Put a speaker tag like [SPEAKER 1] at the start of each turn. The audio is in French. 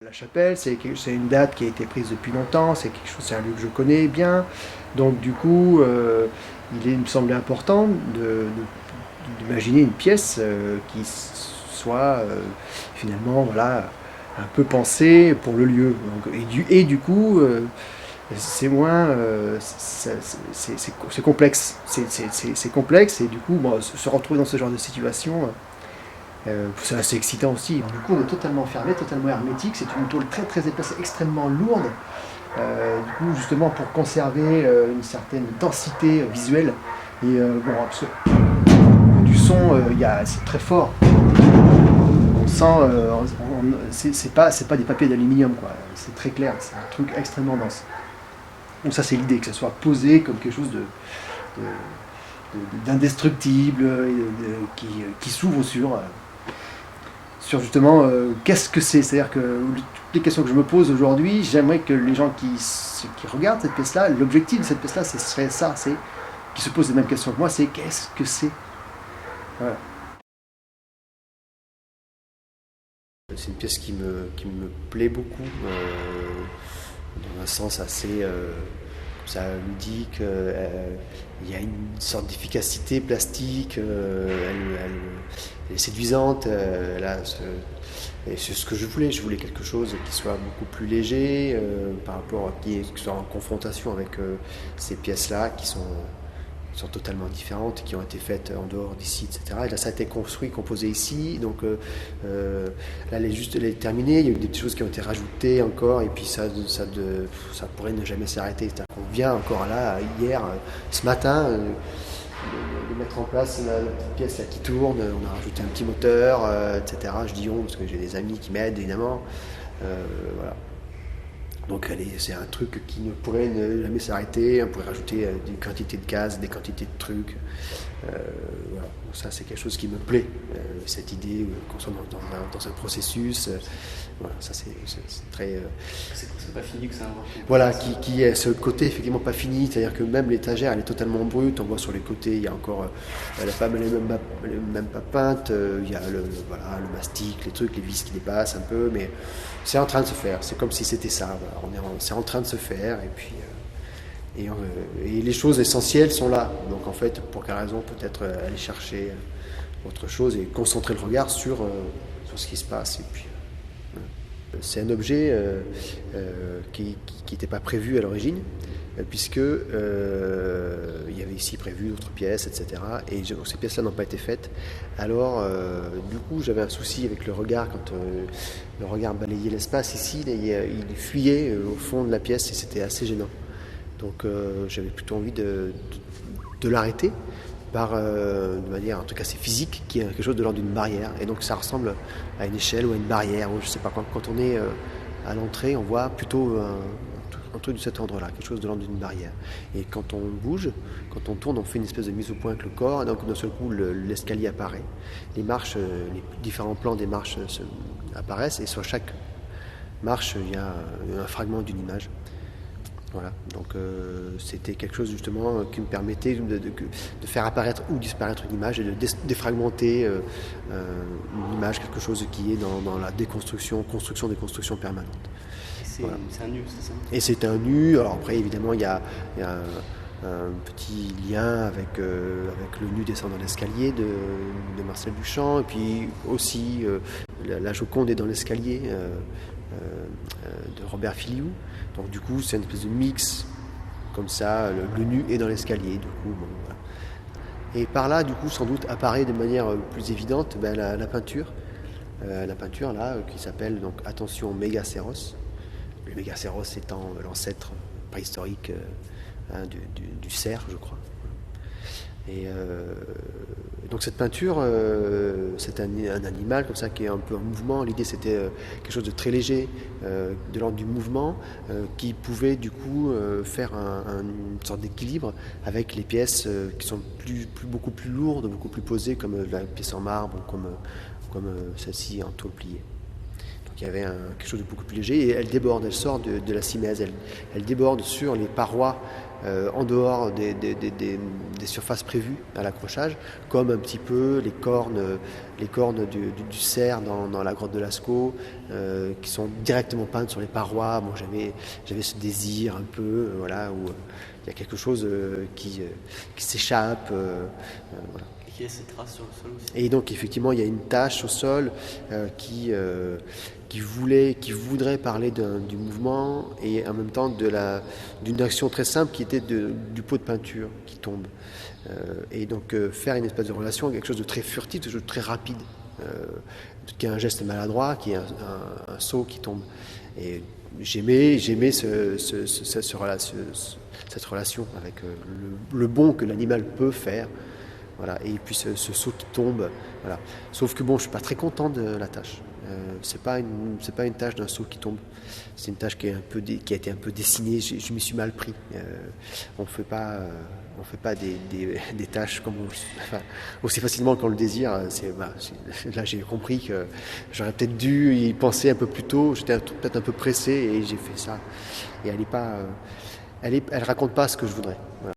[SPEAKER 1] La chapelle, c'est une date qui a été prise depuis longtemps, c'est un lieu que je connais bien. Donc du coup, il me semblait important d'imaginer une pièce qui soit finalement voilà, un peu pensée pour le lieu. Donc, du coup, c'est moins, c'est complexe. C'est complexe et du coup, bon, se retrouver dans ce genre de situation. C'est assez excitant aussi. Du coup, on est totalement fermé, totalement hermétique. C'est une tôle très très épaisse, extrêmement lourde. Du coup, justement, pour conserver une certaine densité visuelle. Et du son, c'est très fort. On sent, c'est pas des papiers d'aluminium, quoi. C'est très clair. C'est un truc extrêmement dense. Donc ça, c'est l'idée, que ça soit posé comme quelque chose d'indestructible, qui s'ouvre sur justement qu'est-ce que c'est. C'est-à-dire que toutes les questions que je me pose aujourd'hui, j'aimerais que les gens qui regardent cette pièce-là, l'objectif de cette pièce-là, ce serait ça, c'est qui se posent les mêmes questions que moi, c'est qu'est-ce que c'est. Voilà. C'est une pièce qui me plaît beaucoup, dans un sens assez ça ludique. Il y a une sorte d'efficacité plastique, elle est séduisante. Et c'est ce que je voulais. Je voulais quelque chose qui soit beaucoup plus léger par rapport à qui soit en confrontation avec ces pièces-là qui sont totalement différentes, qui ont été faites en dehors d'ici, etc. Et là, ça a été construit, composé ici. Donc là, elle est terminée. Il y a eu des petites choses qui ont été rajoutées encore, et puis ça pourrait ne jamais s'arrêter. C'est-à-dire qu'on vient encore là, hier, ce matin, de mettre en place la petite pièce là, qui tourne. On a rajouté un petit moteur, etc. Je dis on, parce que j'ai des amis qui m'aident, évidemment. Voilà. Donc c'est un truc qui ne pourrait ne jamais s'arrêter. On pourrait rajouter des quantités de gaz, des quantités de trucs. Voilà. Donc ça, c'est quelque chose qui me plaît. Cette idée qu'on soit dans un processus. Voilà, ça c'est très.
[SPEAKER 2] C'est pas fini que ça.
[SPEAKER 1] Voilà, qui est ce côté effectivement pas fini. C'est-à-dire que même l'étagère, elle est totalement brute. On voit sur les côtés, il y a encore la femme, elle est même pas peinte. Il y a le mastic, les trucs, les vis qui dépassent un peu, mais c'est en train de se faire. C'est comme si c'était ça. Voilà. C'est en train de se faire, et puis et les choses essentielles sont là. Donc en fait, pour quelle raison peut-être aller chercher autre chose et concentrer le regard sur ce qui se passe. Et puis c'est un objet qui n'était pas prévu à l'origine, puisque il y avait ici prévu d'autres pièces, etc. Et ces pièces-là n'ont pas été faites. Alors, du coup, j'avais un souci avec le regard. Quand le regard balayait l'espace ici, il fuyait au fond de la pièce, et c'était assez gênant. Donc, j'avais plutôt envie de l'arrêter de manière en tout cas assez physique, qui est quelque chose de l'ordre d'une barrière. Et donc ça ressemble à une échelle ou à une barrière. Je sais pas, quand on est à l'entrée, on voit plutôt un truc de cet ordre-là, quelque chose de l'ordre d'une barrière. Et quand on bouge, quand on tourne, on fait une espèce de mise au point avec le corps, et donc d'un seul coup l'escalier apparaît. Les marches, les différents plans des marches apparaissent, et sur chaque marche, il y a un fragment d'une image. Voilà, donc c'était quelque chose justement qui me permettait de faire apparaître ou disparaître une image et de défragmenter une image, quelque chose qui est dans la construction permanente.
[SPEAKER 2] Voilà. C'est un nu, c'est ça ?
[SPEAKER 1] Et c'est un nu. Alors après, évidemment, il y a un petit lien avec le nu descendant l'escalier de Marcel Duchamp, et puis aussi la Joconde est dans l'escalier de Robert Filiou. Donc du coup, c'est une espèce de mix comme ça. Le nu est dans l'escalier. Du coup, bon, voilà. Et par là, du coup, sans doute apparaît de manière plus évidente la peinture. La peinture là qui s'appelle donc attention Mégacéros. Le Mégacéros étant l'ancêtre préhistorique du cerf, je crois. Et donc cette peinture, c'est un animal comme ça qui est un peu en mouvement. L'idée c'était quelque chose de très léger, de l'ordre du mouvement, qui pouvait du coup faire une sorte d'équilibre avec les pièces qui sont beaucoup plus lourdes, beaucoup plus posées, comme la pièce en marbre, ou comme celle-ci en tôle pliée. Donc il y avait quelque chose de beaucoup plus léger et elle déborde, elle sort de la simèse, elle déborde sur les parois en dehors des surfaces prévues à l'accrochage, comme un petit peu les cornes du cerf dans la grotte de Lascaux, qui sont directement peintes sur les parois. Bon, j'avais ce désir un peu, voilà, où il y a quelque chose qui s'échappe. Voilà.
[SPEAKER 2] Et qu'il y ait ces traces sur le sol aussi.
[SPEAKER 1] Et donc effectivement, il y a une tache au sol qui voudrait parler du mouvement et en même temps d'une action très simple qui était du pot de peinture qui tombe. Et donc faire une espèce de relation avec quelque chose de très furtif, de très rapide, qui est un geste maladroit, qui est un seau qui tombe. Et j'aimais cette relation avec le bond que l'animal peut faire. Voilà. Et puis ce saut qui tombe. Voilà. Sauf que bon, je suis pas très content de la tâche. C'est pas une tâche d'un saut qui tombe. C'est une tâche qui a été un peu dessinée. Je m'y suis mal pris. On fait pas des tâches comme aussi facilement qu'on le désire. Là, j'ai compris que j'aurais peut-être dû y penser un peu plus tôt. J'étais peut-être un peu pressé et j'ai fait ça. Et elle raconte pas ce que je voudrais. Voilà.